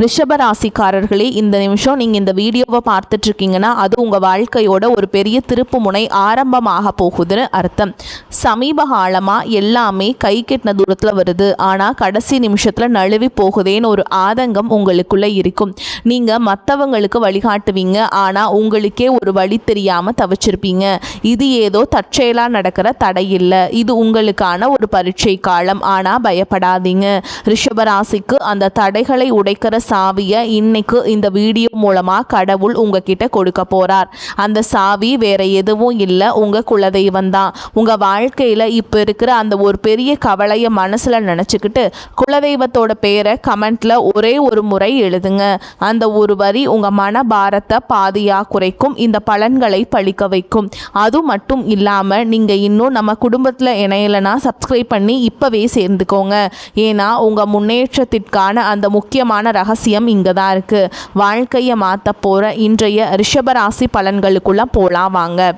ரிஷபராசிக்காரர்களே, இந்த நிமிஷம் நீங்கள் இந்த வீடியோவை பார்த்துட்ருக்கீங்கன்னா அது உங்கள் வாழ்க்கையோட ஒரு பெரிய திருப்பு முனை ஆரம்பமாக போகுதுன்னு அர்த்தம். சமீப காலமாக எல்லாமே கை கெட்டின தூரத்தில் வருது, ஆனால் கடைசி நிமிஷத்தில் நழுவி போகுதேன்னு ஒரு ஆதங்கம் உங்களுக்குள்ளே இருக்கும். நீங்கள் மற்றவங்களுக்கு வழிகாட்டுவீங்க, ஆனால் உங்களுக்கே ஒரு வழி தெரியாமல் தவிச்சிருப்பீங்க. இது ஏதோ தற்செயலாக நடக்கிற தடையில்லை, இது உங்களுக்கான ஒரு பரீட்சை காலம். ஆனால் பயப்படாதீங்க. ரிஷபராசிக்கு அந்த தடைகளை உடைக்கிற சாவியை இன்னைக்கு இந்த வீடியோ மூலமாக கடவுள் உங்ககிட்ட கொடுக்க போகிறார். அந்த சாவி வேற எதுவும் இல்லை, உங்கள் குலதெய்வம் தான். உங்கள் வாழ்க்கையில் இப்போ இருக்கிற அந்த ஒரு பெரிய கவலையை மனசில் நினச்சிக்கிட்டு குலதெய்வத்தோட பேரை கமெண்ட்டில் ஒரே ஒரு முறை எழுதுங்க. அந்த ஒரு வரி உங்கள் மன பாரத்தை பாதியாக குறைக்கும், இந்த பலன்களை பழிக்க வைக்கும். அது மட்டும் இல்லாமல் நீங்கள் இன்னும் நம்ம குடும்பத்தில் இணையலைன்னா சப்ஸ்கிரைப் பண்ணி இப்போவே சேர்ந்துக்கோங்க. ஏன்னா உங்கள் முன்னேற்றத்திற்கான அந்த முக்கியமான ரகசியம் இங்கே தான் இருக்குது. வாழ்க்கையை மாற்ற போகிற இன்றைய ரிஷபராசி பலன்களுக்குள்ளே போகலாம் வாங்க.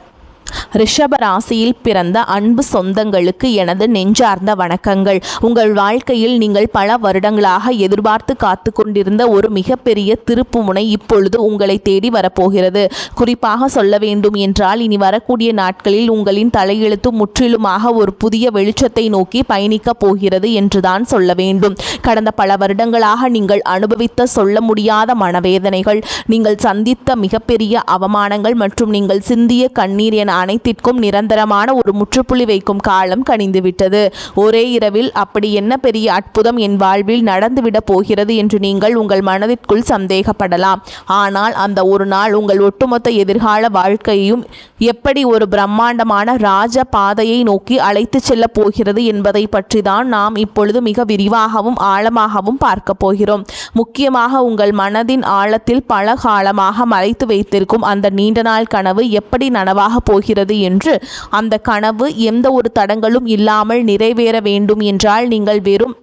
ரிஷப ராசியில் பிறந்த அன்பு சொந்தங்களுக்கு எனது நெஞ்சார்ந்த வணக்கங்கள். உங்கள் வாழ்க்கையில் நீங்கள் பல வருடங்களாக எதிர்பார்த்து காத்து கொண்டிருந்த ஒரு மிகப்பெரிய திருப்பு முனை இப்பொழுது உங்களை தேடி வரப்போகிறது. குறிப்பாக சொல்ல வேண்டும் என்றால் இனி வரக்கூடிய நாட்களில் உங்களின் தலையெழுத்து முற்றிலுமாக ஒரு புதிய வெளிச்சத்தை நோக்கி பயணிக்கப் போகிறது என்றுதான் சொல்ல வேண்டும். கடந்த பல வருடங்களாக நீங்கள் அனுபவித்த சொல்ல முடியாத மனவேதனைகள், நீங்கள் சந்தித்த மிகப்பெரிய அவமானங்கள் மற்றும் நீங்கள் சிந்திய கண்ணீர் என அனைத்திற்கும் நிரந்தரமான ஒரு முற்றுப்புள்ளி வைக்கும் காலம் கனிந்துவிட்டது. ஒரே இரவில் அப்படி என்ன பெரிய அற்புதம் என் வாழ்வில் நடந்துவிடப் போகிறது என்று நீங்கள் உங்கள் மனதிற்குள் சந்தேகப்படலாம். ஆனால் அந்த ஒரு நாள் உங்கள் ஒட்டுமொத்த எதிர்கால வாழ்க்கையையும் எப்படி ஒரு பிரம்மாண்டமான ராஜ பாதையை நோக்கி அழைத்து செல்ல போகிறது என்பதை பற்றி தான் நாம் இப்பொழுது மிக விரிவாகவும் ஆழமாகவும் பார்க்க போகிறோம். முக்கியமாக உங்கள் மனதின் ஆழத்தில் பல காலமாக மறைத்து வைத்திருக்கும் அந்த நீண்ட நாள் கனவு எப்படி நனவாக போகிறது என்று, அந்த கனவு எந்த ஒரு தடங்களும் இல்லாமல் நிறைவேற வேண்டும் என்றால் நீங்கள் வெறும்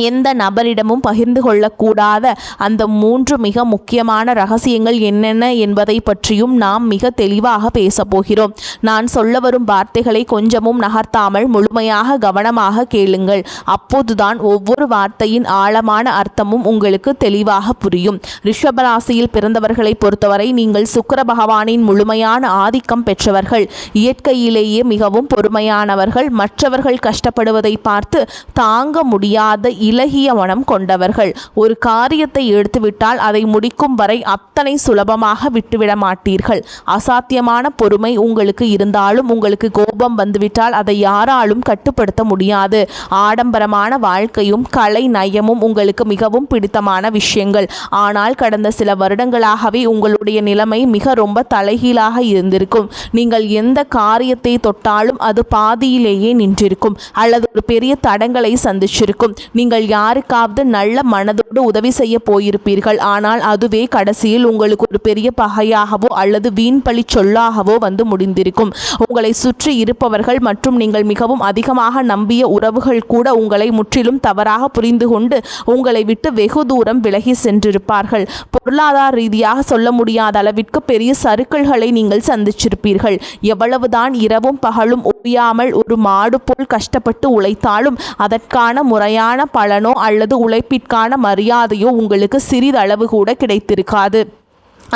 எந்த நபரிடமும் பகிர்ந்து கொள்ளக்கூடாத அந்த 3 மிக முக்கியமான ரகசியங்கள் என்னென்ன என்பதை பற்றியும் நாம் மிக தெளிவாக பேசப்போகிறோம். நான் சொல்ல வரும் வார்த்தைகளை கொஞ்சமும் நகர்த்தாமல் முழுமையாக கவனமாக கேளுங்கள். அப்போதுதான் ஒவ்வொரு வார்த்தையின் ஆழமான அர்த்தமும் உங்களுக்கு தெளிவாக புரியும். ரிஷபராசியில் பிறந்தவர்களை பொறுத்தவரை நீங்கள் சுக்கிர பகவானின் முழுமையான ஆதிக்கம் பெற்றவர்கள். இயற்கையிலேயே மிகவும் பொறுமையானவர்கள். மற்றவர்கள் கஷ்டப்படுவதை பார்த்து தாங்க முடியாத இலகிய மனம் கொண்டவர்கள். ஒரு காரியத்தை எடுத்துவிட்டால் அதை முடிக்கும் வரை அத்தனை சுலபமாக விட்டுவிட மாட்டீர்கள். அசாத்தியமான பொறுமை உங்களுக்கு இருந்தாலும் உங்களுக்கு கோபம் வந்துவிட்டால் அதை யாராலும் கட்டுப்படுத்த முடியாது. ஆடம்பரமான வாழ்க்கையும் கலை நயமும் உங்களுக்கு மிகவும் பிடித்தமான விஷயங்கள். ஆனால் கடந்த சில வருடங்களாகவே உங்களுடைய நிலைமை மிக ரொம்ப தலைகீழாக இருந்திருக்கும். நீங்கள் எந்த காரியத்தை தொட்டாலும் அது பாதியிலேயே நின்றிருக்கும் அல்லது ஒரு பெரிய தடங்களை சந்திச்சிருக்கும். நீங்கள் யாருக்காவது நல்ல மனதோடு உதவி செய்ய போயிருப்பீர்கள், ஆனால் அதுவே கடைசியில் உங்களுக்கு ஒரு பெரிய பகையாகவோ அல்லது வீண்பழி சொல்லாகவோ வந்து முடிந்திருக்கும். உங்களை சுற்றி இருப்பவர்கள் மற்றும் நீங்கள் மிகவும் அதிகமாக நம்பிய உறவுகள் கூட உங்களை முற்றிலும் தவறாக புரிந்து கொண்டு உங்களை விட்டு வெகு தூரம் விலகி சென்றிருப்பார்கள். பொருளாதார ரீதியாக சொல்ல முடியாத அளவிற்கு பெரிய சறுக்கல்களை நீங்கள் சந்திச்சிருப்பீர்கள். எவ்வளவுதான் இரவும் பகலும் ஓயாமல் ஒரு மாடு போல் கஷ்டப்பட்டு உழைத்தாலும் அதற்கான முறையான பலனோ அல்லது உழைப்பிற்கான மரியாதையோ உங்களுக்கு சிறிதளவு கூட கிடைத்திருக்காது.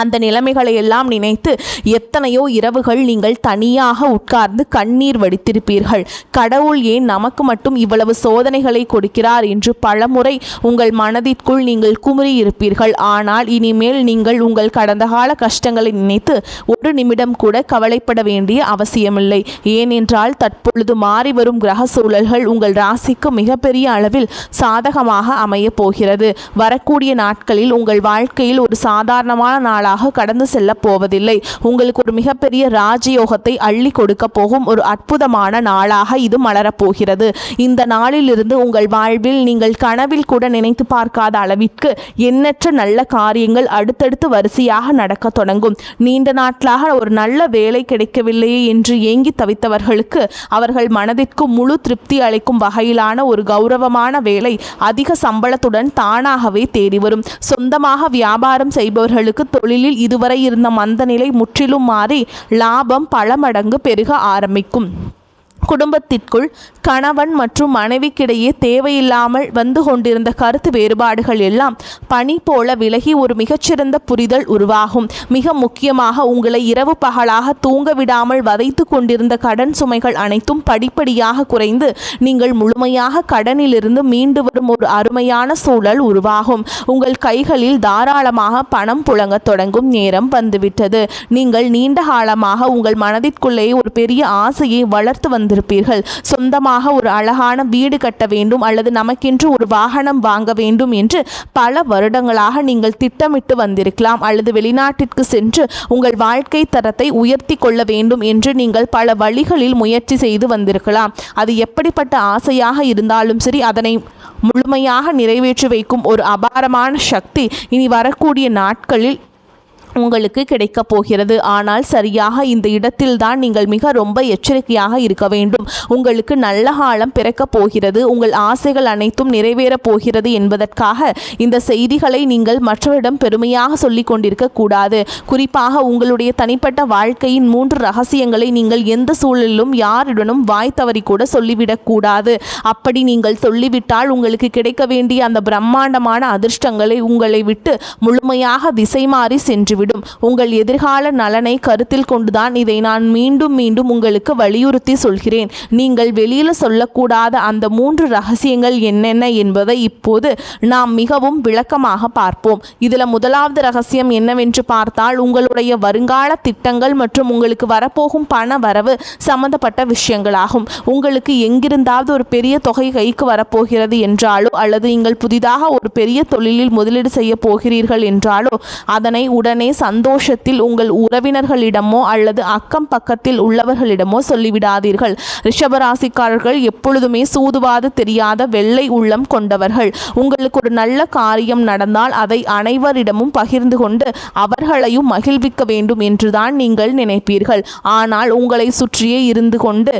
அந்த நிலைமைகளை எல்லாம் நினைத்து எத்தனையோ இரவுகள் நீங்கள் தனியாக உட்கார்ந்து கண்ணீர் வடித்திருப்பீர்கள். கடவுள் ஏன் நமக்கு மட்டும் இவ்வளவு சோதனைகளை கொடுக்கிறார் என்று பலமுறை உங்கள் மனதிற்குள் நீங்கள் குமுறி இருப்பீர்கள். ஆனால் இனிமேல் நீங்கள் உங்கள் கடந்த கால கஷ்டங்களை நினைத்து ஒரு நிமிடம் கூட கவலைப்பட வேண்டிய அவசியமில்லை. ஏனென்றால் தற்பொழுது மாறி வரும் கிரக சூழல்கள் உங்கள் ராசிக்கு மிகப்பெரிய அளவில் சாதகமாக அமைய போகிறது. வரக்கூடிய நாட்களில் உங்கள் வாழ்க்கையில் ஒரு சாதாரணமான நாளாக கடந்து செல்ல போவதில்லை. உங்களுக்கு ஒரு மிகப்பெரிய ராஜயோகத்தை அள்ளி கொடுக்க போகும் ஒரு அற்புதமான நாளாக இது மலரப்போகிறது. இந்த நாளிலிருந்து உங்கள் வாழ்வில் நீங்கள் கனவில் கூட நினைத்து பார்க்காத அளவிற்கு எண்ணற்ற நல்ல காரியங்கள் அடுத்தடுத்து வரிசையாக நடக்க தொடங்கும். நீண்ட நாட்களாக ஒரு நல்ல வேலை கிடைக்கவில்லையே என்று ஏங்கி தவித்தவர்களுக்கு அவர்கள் மனதிற்கு முழு திருப்தி அளிக்கும் வகையிலான ஒரு கௌரவமான வேலை அதிக சம்பளத்துடன் தானாகவே தேடி வரும். சொந்தமாக வியாபாரம் செய்பவர்களுக்கு தொழிலில் இதுவரை இருந்த மந்த நிலை முற்றிலும் மாறி லாபம் பல மடங்கு பெருக ஆரம்பிக்கும். குடும்பத்திற்குள் கணவன் மற்றும் மனைவிக்கிடையே தேவையில்லாமல் வந்து கொண்டிருந்த கருத்து வேறுபாடுகள் எல்லாம் பனி போல விலகி ஒரு மிகச்சிறந்த புரிதல் உருவாகும். மிக முக்கியமாக உங்களை இரவு பகலாக தூங்க விடாமல் வதைத்து கொண்டிருந்த கடன் சுமைகள் அனைத்தும் படிப்படியாக குறைந்து நீங்கள் முழுமையாக கடனிலிருந்து மீண்டு வரும் ஒரு அருமையான சூழல் உருவாகும். உங்கள் கைகளில் தாராளமாக பணம் புழங்க தொடங்கும் நேரம் வந்துவிட்டது. நீங்கள் நீண்ட காலமாக உங்கள் மனதிற்குள்ளே ஒரு பெரிய ஆசையை வளர்த்து வந்திருப்பீர்கள். சொந்தமாக ஒரு அழகான வீடு கட்ட வேண்டும் அல்லது நமக்கென்று ஒரு வாகனம் வாங்க வேண்டும் என்று பல வருடங்களாக நீங்கள் திட்டமிட்டு வந்திருக்கலாம். அல்லது வெளிநாட்டிற்கு சென்று உங்கள் வாழ்க்கை தரத்தை உயர்த்தி கொள்ள வேண்டும் என்று நீங்கள் பல வழிகளில் முயற்சி செய்து வந்திருக்கலாம். அது எப்படிப்பட்ட ஆசையாக இருந்தாலும் சரி, அதனை முழுமையாக நிறைவேற்றி வைக்கும் ஒரு அபாரமான சக்தி இனி வரக்கூடிய நாட்களில் உங்களுக்கு கிடைக்கப் போகிறது. ஆனால் சரியாக இந்த இடத்தில்தான் நீங்கள் மிக ரொம்ப எச்சரிக்கையாக இருக்க வேண்டும். உங்களுக்கு நல்ல காலம் பிறக்கப் போகிறது, உங்கள் ஆசைகள் அனைத்தும் நிறைவேறப் போகிறது என்பதற்காக இந்த செய்திகளை நீங்கள் மற்றவரிடம் பெருமையாக சொல்லிக் கொண்டிருக்க கூடாது. குறிப்பாக உங்களுடைய தனிப்பட்ட வாழ்க்கையின் 3 ரகசியங்களை நீங்கள் எந்த சூழலிலும் யாருடனும் வாய் தவறி கூட சொல்லிவிடக்கூடாது. அப்படி நீங்கள் சொல்லிவிட்டால் உங்களுக்கு கிடைக்க வேண்டிய அந்த பிரம்மாண்டமான அதிர்ஷ்டங்களை உங்களை விட்டு முழுமையாக திசை மாறி சென்று உங்கள் எதிர்கால நலனை கருத்தில் கொண்டுதான் இதை நான் மீண்டும் மீண்டும் உங்களுக்கு வலியுறுத்தி சொல்கிறேன். நீங்கள் வெளியில சொல்லக்கூடாத அந்த 3 ரகசியங்கள் என்னென்ன என்பதை இப்போது நாம் மிகவும் விளக்கமாக பார்ப்போம். இதுல முதலாவது ரகசியம் என்னவென்று பார்த்தால், உங்களுடைய வருங்கால திட்டங்கள் மற்றும் உங்களுக்கு வரப்போகும் பண வரவு சம்பந்தப்பட்ட விஷயங்களாகும். உங்களுக்கு எங்கிருந்தாவது ஒரு பெரிய தொகை கைக்கு வரப்போகிறது என்றாலோ அல்லது நீங்கள் புதிதாக ஒரு பெரிய தொழிலில் முதலீடு செய்ய போகிறீர்கள் என்றாலோ அதனை உடனே சந்தோஷத்தில் உங்கள் உறவினர்களிடமோ அல்லது அக்கம் பக்கத்தில் உள்ளவர்களிடமோ சொல்லிவிடாதீர்கள். ரிஷபராசிக்காரர்கள் எப்பொழுதுமே சூதுவாது தெரியாத வெள்ளை உள்ளம் கொண்டவர்கள். உங்களுக்கு ஒரு நல்ல காரியம் நடந்தால் அதை அனைவரிடமும் பகிர்ந்து கொண்டு அவர்களையும் மகிழ்விக்க வேண்டும் என்றுதான் நீங்கள் நினைப்பீர்கள். ஆனால் உங்களை சுற்றியே இருந்து கொண்டு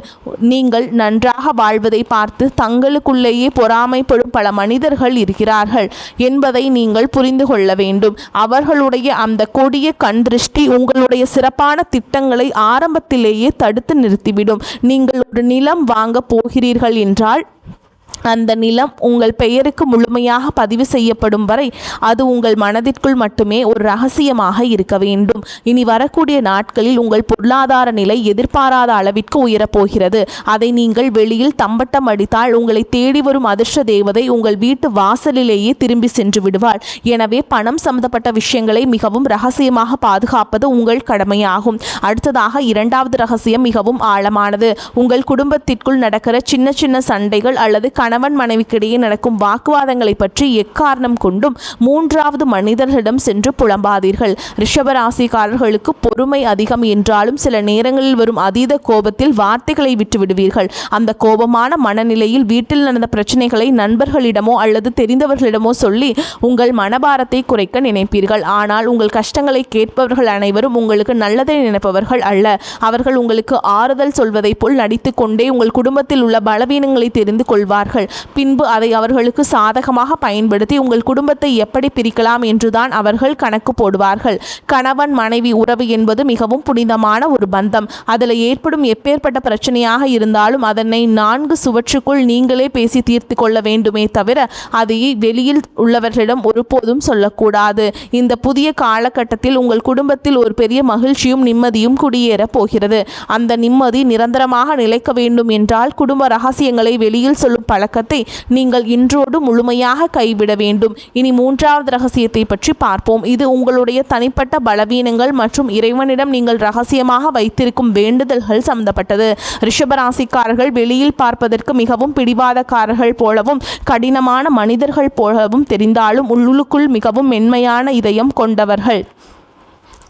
நீங்கள் நன்றாக வாழ்வதை பார்த்து தங்களுக்குள்ளேயே பொறாமைப்படும் பல மனிதர்கள் இருக்கிறார்கள் என்பதை நீங்கள் புரிந்து கொள்ள வேண்டும். அவர்களுடைய அந்த கொடிய கண் திருஷ்டி உங்களுடைய சிறப்பான திட்டங்களை ஆரம்பத்திலேயே தடுத்து நிறுத்திவிடும். நீங்கள் ஒரு நிலம் வாங்க போகிறீர்கள் என்றால் அந்த நிலம் உங்கள் பெயருக்கு முழுமையாக பதிவு செய்யப்படும் வரை அது உங்கள் மனதிற்குள் மட்டுமே ஒரு ரகசியமாக இருக்க வேண்டும். இனி வரக்கூடிய நாட்களில் உங்கள் பொருளாதார நிலை எதிர்பாராத அளவிற்கு உயரப்போகிறது. அதை நீங்கள் வெளியில் தம்பட்டம் அடித்தால் உங்களை தேடி வரும் அதிர்ஷ்ட தேவதை உங்கள் வீட்டு வாசலிலேயே திரும்பி சென்று விடுவாள். எனவே பணம் சம்பந்தப்பட்ட விஷயங்களை மிகவும் ரகசியமாக பாதுகாப்பது உங்கள் கடமையாகும். அடுத்ததாக 2வது ரகசியம் மிகவும் ஆழமானது. உங்கள் குடும்பத்திற்குள் நடக்கிற சின்ன சின்ன சண்டைகள் அல்லது கணவன் மனைவிக்கிடையே நடக்கும் வாக்குவாதங்களை பற்றி எக்காரணம் கொண்டும் 3வது மனிதர்களிடம் சென்று புலம்பாதீர்கள். ரிஷபராசிக்காரர்களுக்கு பொறுமை அதிகம் என்றாலும் சில நேரங்களில் வரும் அதீத கோபத்தில் வார்த்தைகளை விட்டு விடுவீர்கள். அந்த கோபமான மனநிலையில் வீட்டில் நடந்த பிரச்சனைகளை நண்பர்களிடமோ அல்லது தெரிந்தவர்களிடமோ சொல்லி உங்கள் மனபாரத்தை குறைக்க நினைப்பீர்கள். ஆனால் உங்கள் கஷ்டங்களை கேட்பவர்கள் அனைவரும் உங்களுக்கு நல்லதை நினைப்பவர்கள் அல்ல. அவர்கள் உங்களுக்கு ஆறுதல் சொல்வதை போல் நடித்து கொண்டே உங்கள் குடும்பத்தில் உள்ள பலவீனங்களை தெரிந்து கொள்வார்கள். பின்பு அதை அவர்களுக்கு சாதகமாக பயன்படுத்தி உங்கள் குடும்பத்தை எப்படி பிரிக்கலாம் என்றுதான் அவர்கள் கணக்கு போடுவார்கள். கணவன் மனைவி உறவு என்பது மிகவும் புனிதமான ஒரு பந்தம். அதில் ஏற்படும் எப்பேற்பட்ட பிரச்சனையாக இருந்தாலும் அதனை 4 சுவற்றுக்குள் நீங்களே பேசி தீர்த்து கொள்ள வேண்டுமே தவிர அதை வெளியில் உள்ளவர்களிடம் ஒருபோதும் சொல்லக்கூடாது. இந்த புதிய காலகட்டத்தில் உங்கள் குடும்பத்தில் ஒரு பெரிய மகிழ்ச்சியும் நிம்மதியும் குடியேறப் போகிறது. அந்த நிம்மதி நிரந்தரமாக நிலைக்க வேண்டும் என்றால் குடும்ப ரகசியங்களை வெளியில் சொல்லும் பழக்கத்தை நீங்கள் இன்றோடு முழுமையாக கைவிட வேண்டும். இனி 3வது ரகசியத்தை பற்றி பார்ப்போம். இது உங்களுடைய தனிப்பட்ட பலவீனங்கள் மற்றும் இறைவனிடம் நீங்கள் ரகசியமாக வைத்திருக்கும் வேண்டுதல்கள் சம்பந்தப்பட்டது. ரிஷபராசிக்காரர்கள் வெளியில் பார்ப்பதற்கு மிகவும் பிடிவாதக்காரர்கள் போலவும் கடினமான மனிதர்கள் போலவும் தெரிந்தாலும் உள்ளுக்குள் மிகவும் மென்மையான இதயம் கொண்டவர்கள்.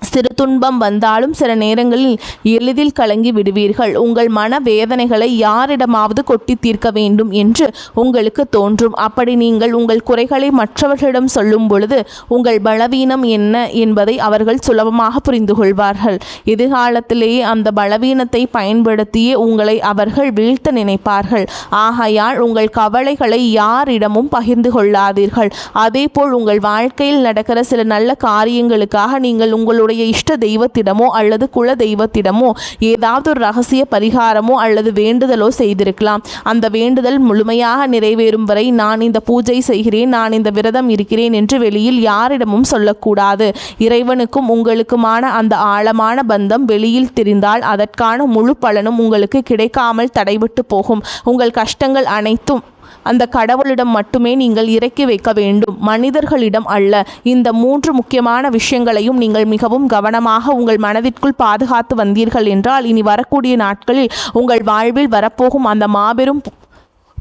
சிறு துன்பம் வந்தாலும் சில நேரங்களில் எளிதில் கலங்கி விடுவீர்கள். உங்கள் மன வேதனைகளை யாரிடமாவது கொட்டி தீர்க்க வேண்டும் என்று உங்களுக்கு தோன்றும். அப்படி நீங்கள் உங்கள் குறைகளை மற்றவர்களிடம் சொல்லும் பொழுது உங்கள் பலவீனம் என்ன என்பதை அவர்கள் சுலபமாக புரிந்து கொள்வார்கள். எதிர்காலத்திலேயே அந்த பலவீனத்தை பயன்படுத்தியே உங்களை அவர்கள் வீழ்த்த நினைப்பார்கள். ஆகையால் உங்கள் கவலைகளை யாரிடமும் பகிர்ந்து கொள்ளாதீர்கள். அதேபோல் உங்கள் வாழ்க்கையில் நடக்கிற சில நல்ல காரியங்களுக்காக நீங்கள் உங்களுடைய உங்களுடைய இஷ்ட தெய்வத்திடமோ அல்லது குல தெய்வத்திடமோ ஏதாவது ஒரு ரகசிய பரிகாரமோ அல்லது வேண்டுதலோ செய்திருக்கலாம். அந்த வேண்டுதல் முழுமையாக நிறைவேறும் வரை நான் இந்த பூஜை செய்கிறேன், நான் இந்த விரதம் இருக்கிறேன் என்று வெளியில் யாரிடமும் சொல்லக்கூடாது. இறைவனுக்கும் உங்களுக்குமான அந்த ஆழமான பந்தம் வெளியில் தெரிந்தால் அதற்கான முழு பலனும் உங்களுக்கு கிடைக்காமல் தடைபட்டு போகும். உங்கள் கஷ்டங்கள் அனைத்தும் அந்த கடவுளிடம் மட்டுமே நீங்கள் இறக்கி வைக்க வேண்டும், மனிதர்களிடம் அல்ல. இந்த 3 முக்கியமான விஷயங்களையும் நீங்கள் மிகவும் கவனமாக உங்கள் மனதிற்குள் பாதுகாத்து வந்தீர்கள் என்றால் இனி வரக்கூடிய நாட்களில் உங்கள் வாழ்வில் வரப்போகும் அந்த மாபெரும்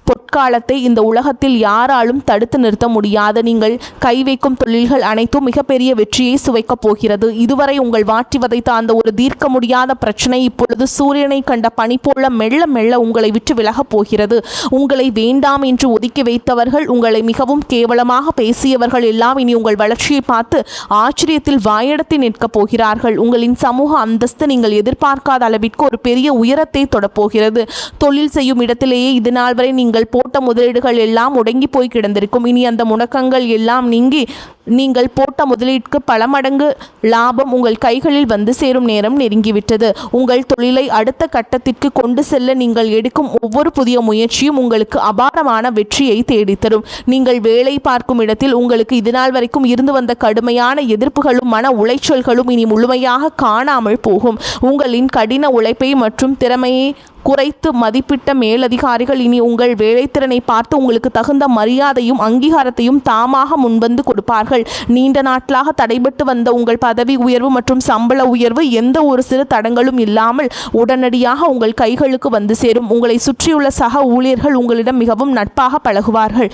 பொற்காலத்தை இந்த உலகத்தில் யாராலும் தடுத்து நிறுத்த முடியாது. நீங்கள் கை வைக்கும் தொழில்கள் அனைத்தும் மிகப்பெரிய வெற்றியை சுவைக்கப் போகிறது. இதுவரை உங்கள் வாட்டி வதைத்த அந்த ஒரு தீர்க்க முடியாத பிரச்சனை இப்பொழுது சூரியனை கண்ட பனி போல மெல்ல மெல்ல உங்களை விட்டு விலகப் போகிறது. உங்களை வேண்டாம் என்று ஒதுக்கி வைத்தவர்கள், உங்களை மிகவும் கேவலமாக பேசியவர்கள் எல்லாம் இனி உங்கள் வளர்ச்சியை பார்த்து ஆச்சரியத்தில் வாயெடுத்து நிற்கப் போகிறார்கள். உங்களின் சமூக அந்தஸ்து நீங்கள் எதிர்பார்க்காத அளவிற்கு ஒரு பெரிய உயரத்தை தொடப்போகிறது. தொழில் செய்யும் இடத்திலேயே இது நாள் வரை நீங்கள் போட்ட முதலீடுகள் எல்லாம் முடங்கி போய் கிடந்திருக்கும். இனி அந்த முடக்கங்கள் எல்லாம் நீங்கி நீங்கள் போட்ட முதலீட்டுக்கு பல மடங்கு லாபம் உங்கள் கைகளில் வந்து சேரும் நேரம் நெருங்கிவிட்டது. உங்கள் தொழிலை அடுத்த கட்டத்திற்கு கொண்டு செல்ல நீங்கள் எடுக்கும் ஒவ்வொரு புதிய முயற்சியும் உங்களுக்கு அபாரமான வெற்றியை தேடித்தரும். நீங்கள் வேலை பார்க்கும் இடத்தில் உங்களுக்கு இதுநாள் வரைக்கும் இருந்து வந்த கடுமையான எதிர்ப்புகளும் மன உளைச்சல்களும் இனி முழுமையாக காணாமல் போகும். உங்களின் கடின உழைப்பை மற்றும் திறமையை குறைத்து மதிப்பிட்ட மேலதிகாரிகள் இனி உங்கள் வேலைத்திறனை பார்த்து உங்களுக்கு தகுந்த மரியாதையும் அங்கீகாரத்தையும் தாமாக முன்வந்து கொடுப்பார்கள். நீண்ட நாட்களாக தடைபட்டு வந்த உங்கள் பதவி உயர்வு மற்றும் சம்பள உயர்வு எந்த ஒரு சிறு தடங்களும் இல்லாமல் உடனடியாக உங்கள் கைகளுக்கு வந்து சேரும். உங்களை சுற்றியுள்ள சக ஊழியர்கள் உங்களிடம் மிகவும் நட்பாக பழகுவார்கள்.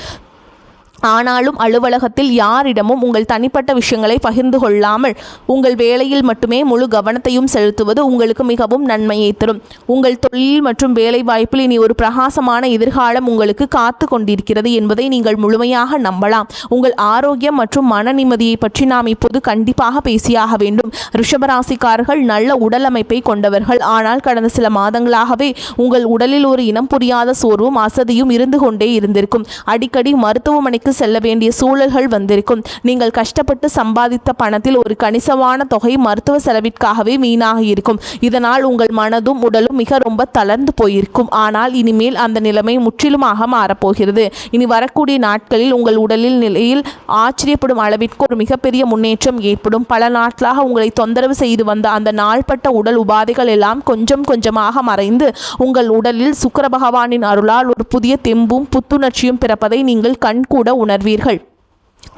ஆனாலும் அலுவலகத்தில் யாரிடமும் உங்கள் தனிப்பட்ட விஷயங்களை பகிர்ந்து கொள்ளாமல் உங்கள் வேலையில் மட்டுமே முழு கவனத்தையும் செலுத்துவது உங்களுக்கு மிகவும் நன்மையை தரும். உங்கள் தொழில் மற்றும் வேலை வாய்ப்பில் இனி ஒரு பிரகாசமான எதிர்காலம் உங்களுக்கு காத்து கொண்டிருக்கிறது என்பதை நீங்கள் முழுமையாக நம்பலாம். உங்கள் ஆரோக்கியம் மற்றும் மன நிம்மதியை பற்றி நாம் இப்போது கண்டிப்பாக பேசியாக வேண்டும். ரிஷபராசிக்காரர்கள் நல்ல உடல் அமைப்பை கொண்டவர்கள். ஆனால் கடந்த சில மாதங்களாகவே உங்கள் உடலில் ஒரு இனம் புரியாத சோர்வும் அசதியும் இருந்து கொண்டே இருந்திருக்கும். அடிக்கடி மருத்துவமனைக்கு செல்ல வேண்டிய சூழல்கள் வந்திருக்கும். நீங்கள் கஷ்டப்பட்டு சம்பாதித்த பணத்தில் ஒரு கணிசமான தொகை மருத்துவ செலவிற்காகவே வீணாக இருக்கும். இதனால் உங்கள் மனதும் உடலும் ரொம்ப தளர்ந்து போயிருக்கும். ஆனால் இனிமேல் அந்த நிலைமை முற்றிலுமாக மாறப்போகிறது. இனி வரக்கூடிய நாட்களில் உங்கள் உடலில் நிலையில் ஆச்சரியப்படும் அளவிற்கு ஒரு மிகப்பெரிய முன்னேற்றம் ஏற்படும். பல நாட்களாக உங்களை தொந்தரவு செய்து வந்த அந்த நாள்பட்ட உடல் உபாதைகள் எல்லாம் கொஞ்சம் கொஞ்சமாக மறைந்து உங்கள் உடலில் சுக்கிர பகவானின் அருளால் ஒரு புதிய தெம்பும் புத்துணர்ச்சியும் பிறப்பதை நீங்கள் கண்கூட உணர்வீர்கள்.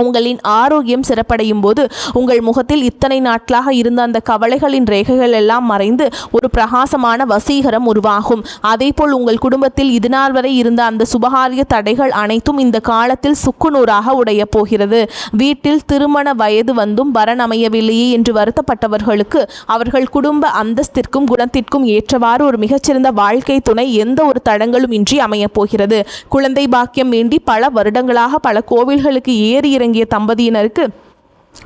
உங்களின் ஆரோக்கியம் சிறப்படையும் போது உங்கள் முகத்தில் இத்தனை நாட்களாக இருந்த அந்த கவலைகளின் ரேகைகள் எல்லாம் மறைந்து ஒரு பிரகாசமான வசீகரம் உருவாகும். அதேபோல் உங்கள் குடும்பத்தில் இதுநாள் வரை இருந்த அந்த சுபகாரிய தடைகள் அனைத்தும் இந்த காலத்தில் சுக்குநூறாக உடைய போகிறது. வீட்டில் திருமண வயது வந்தும் வரன் அமையவில்லையே என்று வருத்தப்பட்டவர்களுக்கு அவர்கள் குடும்ப அந்தஸ்திற்கும் குணத்திற்கும் ஏற்றவாறு ஒரு மிகச்சிறந்த வாழ்க்கை துணை எந்த ஒரு தடங்களும் இன்றி அமையப் போகிறது. குழந்தை பாக்கியம் வேண்டி பல வருடங்களாக பல கோவில்களுக்கு ஏறி இறங்கிய தம்பதியினருக்கு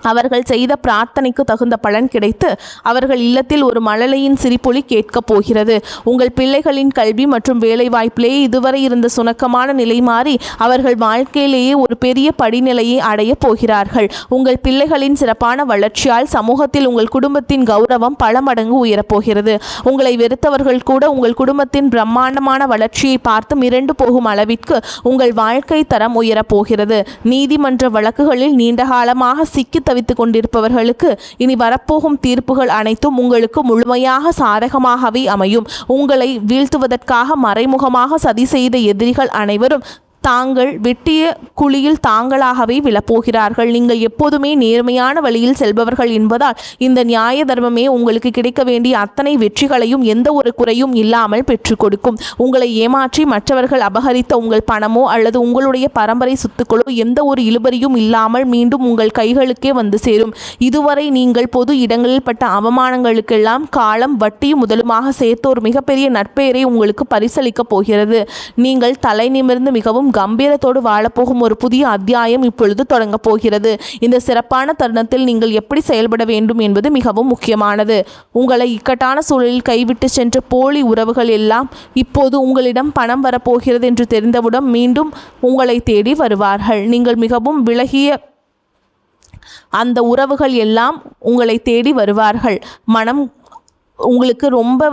அவர்கள் செய்த பிரார்த்தனைக்கு தகுந்த பலன் கிடைத்து அவர்கள் இல்லத்தில் ஒரு மழலையின் சிரிப்பொலி கேட்கப் போகிறது. உங்கள் பிள்ளைகளின் கல்வி மற்றும் வேலை வாய்ப்பிலேயே இதுவரை இருந்த சுணக்கமான நிலை மாறி அவர்கள் வாழ்க்கையிலேயே ஒரு பெரிய படிநிலையை அடைய போகிறார்கள். உங்கள் பிள்ளைகளின் சிறப்பான வளர்ச்சியால் சமூகத்தில் உங்கள் குடும்பத்தின் கௌரவம் பல மடங்கு உயரப்போகிறது. உங்களை வெறுத்தவர்கள் கூட உங்கள் குடும்பத்தின் பிரம்மாண்டமான வளர்ச்சியை பார்த்து மிரண்டு போகும் அளவிற்கு உங்கள் வாழ்க்கை தரம் உயரப்போகிறது. நீதிமன்ற வழக்குகளில் நீண்டகாலமாக சிக்கி தவித்துக் கொண்டிருப்பவர்களுக்கு இனி வரப்போகும் தீர்ப்புகள் அனைத்தும் உங்களுக்கு முழுமையாக சாதகமாகவே அமையும். உங்களை வீழ்த்துவதற்காக மறைமுகமாக சதி செய்த எதிரிகள் அனைவரும் தாங்கள் வெட்டிய குழியில் தாங்களாகவே விழப்போகிறார்கள். நீங்கள் எப்போதுமே நேர்மையான வழியில் செல்பவர்கள் என்பதால் இந்த நியாய தர்மமே உங்களுக்கு கிடைக்க வேண்டிய அத்தனை வெற்றிகளையும் எந்த ஒரு குறையும் இல்லாமல் பெற்றுக் கொடுக்கும். உங்களை ஏமாற்றி மற்றவர்கள் அபகரித்த உங்கள் பணமோ அல்லது உங்களுடைய பரம்பரை சொத்துக்களோ எந்த ஒரு இழுபறியும் இல்லாமல் மீண்டும் உங்கள் கைகளுக்கே வந்து சேரும். இதுவரை நீங்கள் பொது இடங்களில் பட்ட அவமானங்களுக்கெல்லாம் காலம் வட்டியும் முதலுமாக சேர்த்து ஒரு மிகப்பெரிய நற்பெயரை உங்களுக்கு பரிசளிக்கப் போகிறது. நீங்கள் தலை நிமிர்ந்து மிகவும் கம்பீரத்தோடு வாழப்போகும் ஒரு புதிய அத்தியாயம் இப்பொழுது தொடங்கப் போகிறது. இந்த சிறப்பான தருணத்தில் நீங்கள் எப்படி செயல்பட வேண்டும் என்பது மிகவும் முக்கியமானது. உங்களை இக்கட்டான சூழலில் கைவிட்டு சென்ற போலி உறவுகள் எல்லாம் இப்போது உங்களிடம் பணம் வரப்போகிறது என்று தெரிந்தவுடன் மீண்டும் உங்களை தேடி வருவார்கள். நீங்கள் மிகவும் விலகிய அந்த உறவுகள் எல்லாம் உங்களை தேடி வருவார்கள். மனம் உங்களுக்கு ரொம்ப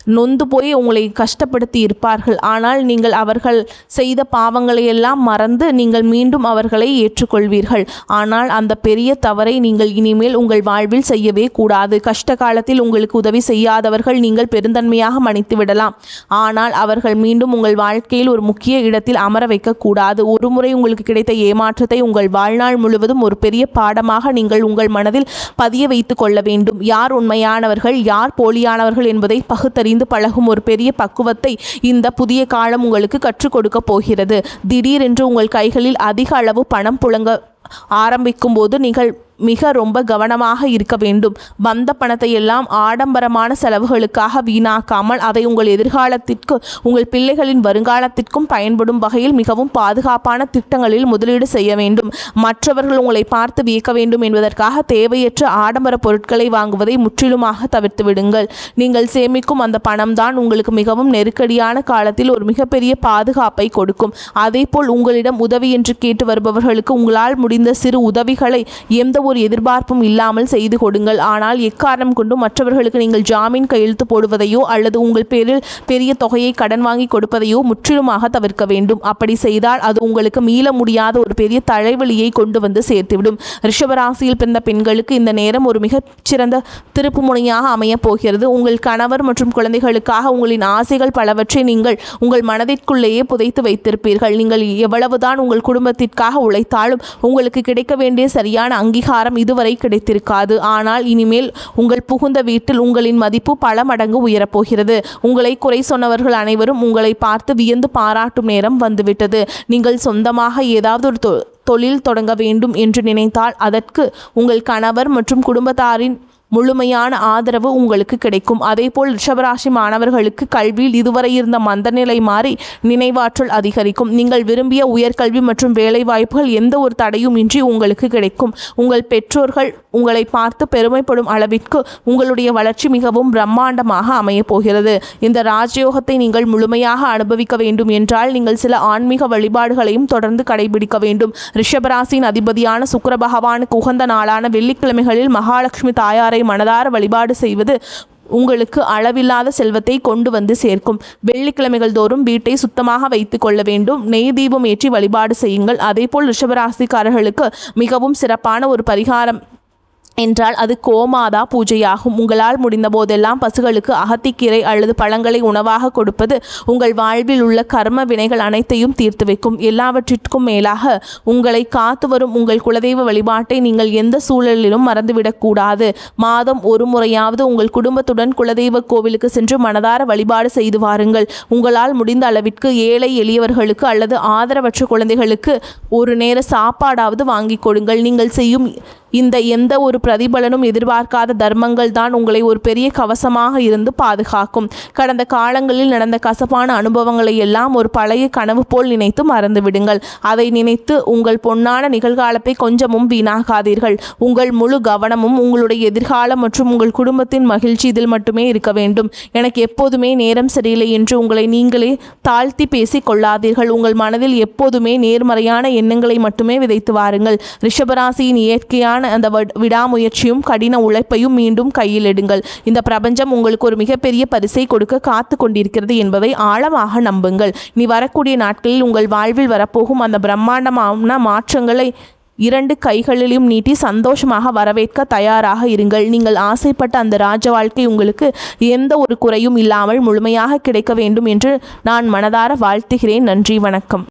நொந்து போய் உங்களை கஷ்டப்படுத்தி இருப்பார்கள். ஆனால் நீங்கள் அவர்கள் செய்த பாவங்களை எல்லாம் மறந்து நீங்கள் மீண்டும் அவர்களை ஏற்றுக்கொள்வீர்கள். ஆனால் அந்த பெரிய தவறை நீங்கள் இனிமேல் உங்கள் வாழ்வில் செய்யவே கூடாது. கஷ்ட காலத்தில் உங்களுக்கு உதவி செய்யாதவர்கள் நீங்கள் பெருந்தன்மையாக மன்னித்து விடலாம். ஆனால் அவர்கள் மீண்டும் உங்கள் வாழ்க்கையில் ஒரு முக்கிய இடத்தில் அமர வைக்கக்கூடாது. ஒரு முறை உங்களுக்கு கிடைத்த ஏமாற்றத்தை உங்கள் வாழ்நாள் முழுவதும் ஒரு பெரிய பாடமாக நீங்கள் உங்கள் மனதில் பதிய வைத்து கொள்ள வேண்டும். யார் உண்மையானவர்கள், யார் போலியானவர்கள் என்பதை பகுத்தறி பழகும் ஒரு பெரிய பக்குவத்தை இந்த புதிய காலம் உங்களுக்கு கற்றுக் கொடுக்க போகிறது. திடீரென்று உங்கள் கைகளில் அதிக அளவு பணம் புழங்க ஆரம்பிக்கும் போது நீங்கள் ரொம்ப கவனமாக இருக்க வேண்டும். வந்த பணத்தை எல்லாம் ஆடம்பரமான செலவுகளுக்காக வீணாக்காமல் அதை உங்கள் எதிர்காலத்திற்கு, உங்கள் பிள்ளைகளின் வருங்காலத்திற்கும் பயன்படும் வகையில் மிகவும் பாதுகாப்பான திட்டங்களில் முதலீடு செய்ய வேண்டும். மற்றவர்கள் உங்களை பார்த்து வியக்க வேண்டும் என்பதற்காக தேவையற்ற ஆடம்பர பொருட்களை வாங்குவதை முற்றிலுமாக தவிர்த்து விடுங்கள். நீங்கள் சேமிக்கும் அந்த பணம்தான் உங்களுக்கு மிகவும் நெருக்கடியான காலத்தில் ஒரு மிகப்பெரிய பாதுகாப்பை கொடுக்கும். அதேபோல் உங்களிடம் உதவி என்று கேட்டு வருபவர்களுக்கு உங்களால் முடிந்த சிறு உதவிகளை எந்த ஒரு எதிர்பார்ப்பும் இல்லாமல் செய்து கொடுங்கள். ஆனால் எக்காரணம் கொண்டும் மற்றவர்களுக்கு நீங்கள் ஜாமீன் கையெழுத்து போடுவதையோ அல்லது உங்கள் பேரில் பெரிய தொகையை கடன் வாங்கி கொடுப்பதையோ முற்றிலுமாக தவிர்க்க வேண்டும். அப்படி செய்தால் அது உங்களுக்கு மீள முடியாத ஒரு பெரிய தலைவலியை கொண்டு வந்து சேர்த்துவிடும். ரிஷபராசியில் பிறந்த பெண்களுக்கு இந்த நேரம் ஒரு மிகச்சிறந்த திருப்பு முனையாக அமையப் போகிறது. உங்கள் கணவர் மற்றும் குழந்தைகளுக்காக உங்களின் ஆசைகள் பலவற்றை நீங்கள் உங்கள் மனதிற்குள்ளேயே புதைத்து வைத்திருப்பீர்கள். நீங்கள் எவ்வளவுதான் உங்கள் குடும்பத்திற்காக உழைத்தாலும் உங்களுக்கு கிடைக்க வேண்டிய சரியான அங்கீகாரம் இதுவரை கிடைத்திருக்காது. ஆனால் இனிமேல் உங்கள் புகுந்த வீட்டில் உங்களின் மதிப்பு பல மடங்கு உயரப்போகிறது. உங்களை குறை சொன்னவர்கள் அனைவரும் உங்களை பார்த்து வியந்து பாராட்டும் நேரம் வந்துவிட்டது. நீங்கள் சொந்தமாக ஏதாவது ஒரு தொழில் தொடங்க வேண்டும் என்று நினைத்தால் அதற்கு உங்கள் கணவர் மற்றும் குடும்பத்தாரின் முழுமையான ஆதரவு உங்களுக்கு கிடைக்கும். அதேபோல் ரிஷபராசி மாணவர்களுக்கு கல்வியில் இதுவரை இருந்த மந்தநிலை மாறி நினைவாற்றல் அதிகரிக்கும். நீங்கள் விரும்பிய உயர்கல்வி மற்றும் வேலை வாய்ப்புகள் எந்த ஒரு தடையும் இன்றி உங்களுக்கு கிடைக்கும். உங்கள் பெற்றோர்கள் உங்களை பார்த்து பெருமைப்படும் அளவிற்கு உங்களுடைய வளர்ச்சி மிகவும் பிரம்மாண்டமாக அமையப் போகிறது. இந்த ராஜயோகத்தை நீங்கள் முழுமையாக அனுபவிக்க வேண்டும் என்றால் நீங்கள் சில ஆன்மீக வழிபாடுகளையும் தொடர்ந்து கடைபிடிக்க வேண்டும். ரிஷபராசியின் அதிபதியான சுக்கிர பகவானுக்கு உகந்த நாளான வெள்ளிக்கிழமைகளில் மகாலட்சுமி தாயாரை மனதார வழிபாடு செய்வது உங்களுக்கு அளவில்லாத செல்வத்தை கொண்டு வந்து சேர்க்கும். வெள்ளிக்கிழமைகள் தோறும் வீட்டை சுத்தமாக வைத்து கொள்ள வேண்டும். நெய் தீபம் ஏற்றி வழிபாடு செய்யுங்கள். அதேபோல் ரிஷபராசிக்காரர்களுக்கு மிகவும் சிறப்பான ஒரு பரிகாரம் என்றால் அது கோமாதா பூஜையாகும். உங்களால் முடிந்த போதெல்லாம் பசுகளுக்கு அகத்திக்கீரை அல்லது பழங்களை உணவாக கொடுப்பது உங்கள் வாழ்வில் உள்ள கர்ம வினைகள் அனைத்தையும் தீர்த்து வைக்கும். எல்லாவற்றிற்கும் மேலாக உங்களை காத்து வரும் உங்கள் குலதெய்வ வழிபாட்டை நீங்கள் எந்த சூழலிலும் மறந்துவிடக்கூடாது. மாதம் ஒரு முறையாவது உங்கள் குடும்பத்துடன் குலதெய்வ கோவிலுக்கு சென்று மனதார வழிபாடு செய்து வாருங்கள். உங்களால் முடிந்த அளவிற்கு ஏழை எளியவர்களுக்கு அல்லது ஆதரவற்ற குழந்தைகளுக்கு ஒரு நேர சாப்பாடாவது வாங்கி கொடுங்கள். நீங்கள் செய்யும் இந்த எந்த ஒரு பிரதிபலனும் எதிர்பார்க்காத தர்மங்கள் தான் உங்களை ஒரு பெரிய கவசமாக இருந்து பாதுகாக்கும். கடந்த காலங்களில் நடந்த கசப்பான அனுபவங்களை எல்லாம் ஒரு பழைய கனவு போல் நினைத்து மறந்து விடுங்கள். அதை நினைத்து உங்கள் பொன்னான நிகழ்காலத்தை கொஞ்சமும் வீணாகாதீர்கள். உங்கள் முழு கவனமும் உங்களுடைய எதிர்காலம் மற்றும் உங்கள் குடும்பத்தின் மகிழ்ச்சி இதில் மட்டுமே இருக்க வேண்டும். எனக்கு எப்போதுமே நேரம் சரியில்லை என்று உங்களை நீங்களே தாழ்த்தி பேசி கொள்ளாதீர்கள். உங்கள் மனதில் எப்போதுமே நேர்மறையான எண்ணங்களை மட்டுமே விதைத்து வாருங்கள். ரிஷபராசியின் இயற்கையான அந்த விடாமுயற்சியும் கடின உழைப்பையும் மீண்டும் கையில் எடுங்கள். இந்த பிரபஞ்சம் உங்களுக்கு ஒரு மிகப்பெரிய பரிசை கொடுக்க காத்து கொண்டிருக்கிறது என்பதை ஆழமாக நம்புங்கள். நீ வரக்கூடிய நாட்களில் உங்கள் வாழ்வில் வரப்போகும் அந்த பிரம்மாண்டமான மாற்றங்களை 2 கைகளிலும் நீட்டி சந்தோஷமாக வரவேற்க தயாராக இருங்கள். நீங்கள் ஆசைப்பட்ட அந்த ராஜ வாழ்க்கை உங்களுக்கு எந்த ஒரு குறையும் இல்லாமல் முழுமையாக கிடைக்க வேண்டும் என்று நான் மனதார வாழ்த்துகிறேன். நன்றி, வணக்கம்.